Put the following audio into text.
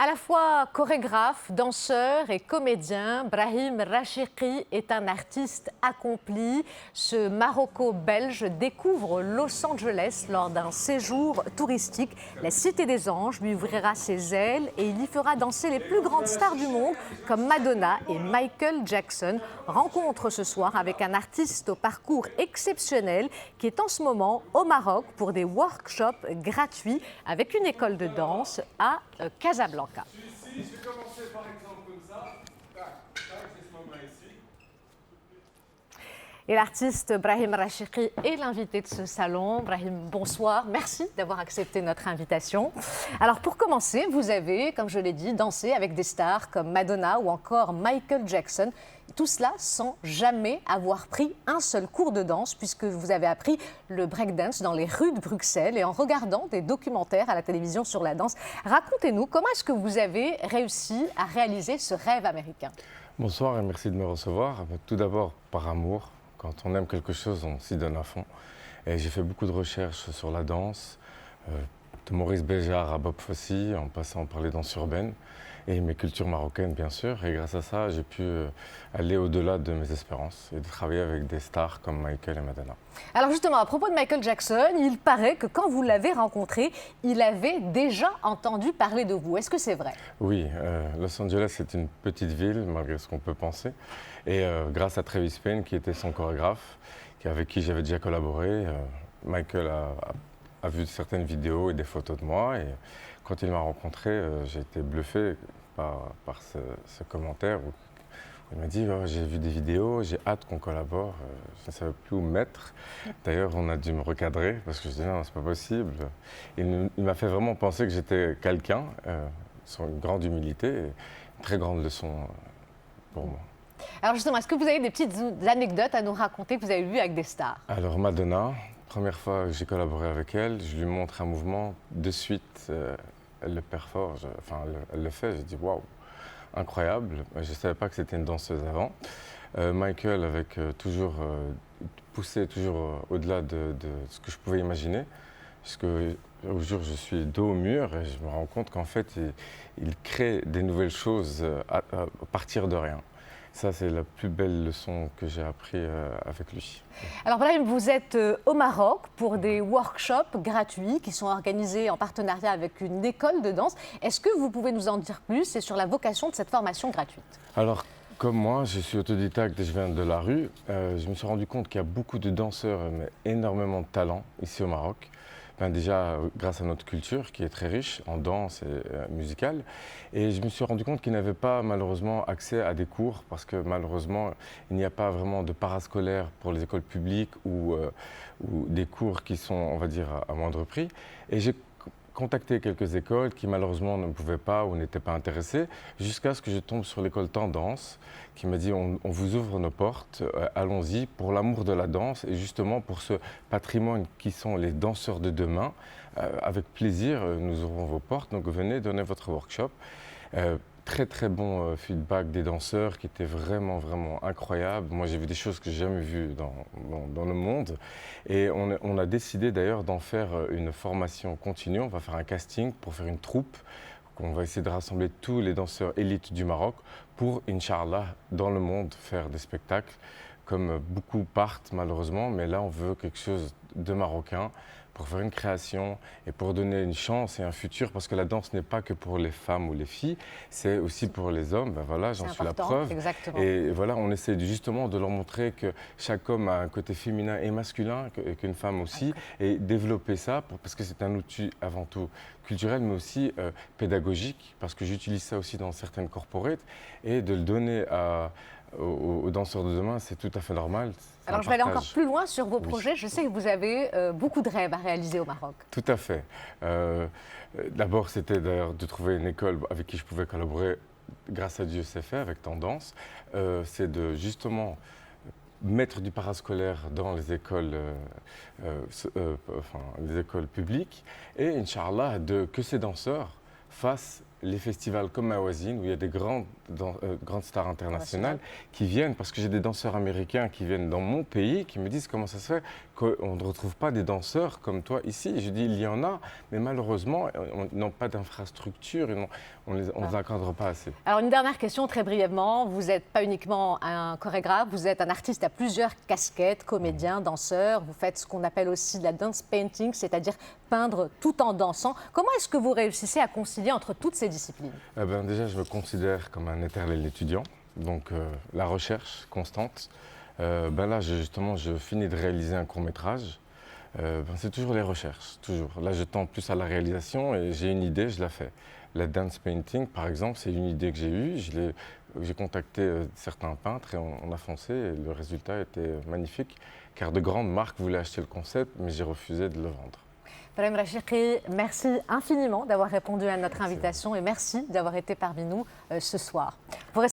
À la fois chorégraphe, danseur et comédien, Brahim Rachiqi est un artiste accompli. Ce Maroco-belge découvre Los Angeles lors d'un séjour touristique. La Cité des Anges lui ouvrira ses ailes et il y fera danser les plus grandes stars du monde comme Madonna et Michael Jackson. Rencontre ce soir avec un artiste au parcours exceptionnel qui est en ce moment au Maroc pour des workshops gratuits avec une école de danse à Casablanca. Si je vais commencer par exemple comme ça, j'ai ce moment ici. Et l'artiste Brahim Rachiqi est l'invité de ce salon. Brahim, bonsoir. Merci d'avoir accepté notre invitation. Alors pour commencer, vous avez, comme je l'ai dit, dansé avec des stars comme Madonna ou encore Michael Jackson. Tout cela sans jamais avoir pris un seul cours de danse puisque vous avez appris le breakdance dans les rues de Bruxelles et en regardant des documentaires à la télévision sur la danse. Racontez-nous, comment est-ce que vous avez réussi à réaliser ce rêve américain? Bonsoir et merci de me recevoir. Tout d'abord par amour. Quand on aime quelque chose, on s'y donne à fond. Et j'ai fait beaucoup de recherches sur la danse, de Maurice Béjart à Bob Fosse, en passant par les danses urbaines et mes cultures marocaines, bien sûr. Et grâce à ça, j'ai pu aller au-delà de mes espérances et de travailler avec des stars comme Michael et Madonna. Alors justement, à propos de Michael Jackson, il paraît que quand vous l'avez rencontré, il avait déjà entendu parler de vous. Est-ce que c'est vrai? Oui, Los Angeles, c'est une petite ville, malgré ce qu'on peut penser. Et grâce à Travis Payne, qui était son chorégraphe, avec qui j'avais déjà collaboré, Michael a vu certaines vidéos et des photos de moi. Et quand il m'a rencontré, j'ai été bluffé par ce commentaire où il m'a dit oh, j'ai vu des vidéos, j'ai hâte qu'on collabore. Je ne savais plus où me mettre. D'ailleurs, on a dû me recadrer parce que je disais non, c'est pas possible. Il m'a fait vraiment penser que j'étais quelqu'un, sur une grande humilité et une très grande leçon pour moi. Alors justement, est-ce que vous avez des petites anecdotes à nous raconter que vous avez vues avec des stars? Alors Madonna, première fois que j'ai collaboré avec elle, je lui montre un mouvement, de suite, elle le perfore, elle le fait, j'ai dit waouh, incroyable. Je ne savais pas que c'était une danseuse avant. Michael avec toujours poussé au-delà de ce que je pouvais imaginer, puisque au jour je suis dos au mur et je me rends compte qu'en fait il crée des nouvelles choses à partir de rien. Ça, c'est la plus belle leçon que j'ai appris avec lui. Alors Brahim, vous êtes au Maroc pour des workshops gratuits qui sont organisés en partenariat avec une école de danse. Est-ce que vous pouvez nous en dire plus et sur la vocation de cette formation gratuite? Alors, comme moi, je suis autodidacte et je viens de la rue. Je me suis rendu compte qu'il y a beaucoup de danseurs, mais énormément de talent ici au Maroc. Déjà, grâce à notre culture qui est très riche en danse et musicale. Et je me suis rendu compte qu'ils n'avaient pas malheureusement accès à des cours parce que malheureusement, il n'y a pas vraiment de parascolaire pour les écoles publiques ou des cours qui sont, on va dire, à moindre prix. Et j'ai contacté quelques écoles qui malheureusement ne pouvaient pas ou n'étaient pas intéressées, jusqu'à ce que je tombe sur l'école Tendance qui m'a dit on vous ouvre nos portes, allons-y pour l'amour de la danse et justement pour ce patrimoine qui sont les danseurs de demain. Avec plaisir, nous ouvrons vos portes, donc venez donner votre workshop. Très très bon feedback des danseurs qui étaient vraiment incroyables. Moi j'ai vu des choses que j'ai jamais vues dans le monde et on a décidé d'ailleurs d'en faire une formation continue. On va faire un casting pour faire une troupe. On va essayer de rassembler tous les danseurs élites du Maroc pour, Inch'Allah, dans le monde faire des spectacles comme beaucoup partent malheureusement, mais là on veut quelque chose de marocain pour faire une création et pour donner une chance et un futur, parce que la danse n'est pas que pour les femmes ou les filles, c'est aussi pour les hommes. Ben voilà, j'en suis la preuve. Exactement. Et voilà, on essaie justement de leur montrer que chaque homme a un côté féminin et masculin, qu'une femme aussi, et développer ça, parce que c'est un outil avant tout culturel, mais aussi pédagogique, parce que j'utilise ça aussi dans certaines corporates, et de le donner aux danseurs de demain, c'est tout à fait normal. Alors je vais aller encore plus loin sur vos projets. Je sais que vous avez beaucoup de rêves à réaliser au Maroc. Tout à fait. D'abord, c'était d'ailleurs de trouver une école avec qui je pouvais collaborer. Grâce à Dieu, c'est fait avec Tendance. C'est de justement mettre du parascolaire dans les écoles, les écoles publiques et, Inch'Allah, que ces danseurs fassent les festivals comme Mawazine, où il y a des grandes stars internationales qui viennent, parce que j'ai des danseurs américains qui viennent dans mon pays, qui me disent comment ça se fait qu'on ne retrouve pas des danseurs comme toi ici. Et je dis, il y en a, mais malheureusement, ils n'ont pas d'infrastructure, on ne les encadre pas assez. Alors une dernière question très brièvement, vous n'êtes pas uniquement un chorégraphe, vous êtes un artiste à plusieurs casquettes, comédien, danseur, vous faites ce qu'on appelle aussi de la dance painting, c'est-à-dire peindre tout en dansant. Comment est-ce que vous réussissez à concilier entre toutes ces disciplines? Déjà, je me considère comme un éternel étudiant, donc la recherche constante. Là, je finis de réaliser un court-métrage. C'est toujours les recherches, toujours. Là, je tends plus à la réalisation et j'ai une idée, je la fais. La dance painting, par exemple, c'est une idée que j'ai eue. J'ai contacté certains peintres et on a foncé et le résultat était magnifique, car de grandes marques voulaient acheter le concept, mais j'ai refusé de le vendre. Brahim Rachirki, merci infiniment d'avoir répondu à notre invitation et merci d'avoir été parmi nous ce soir.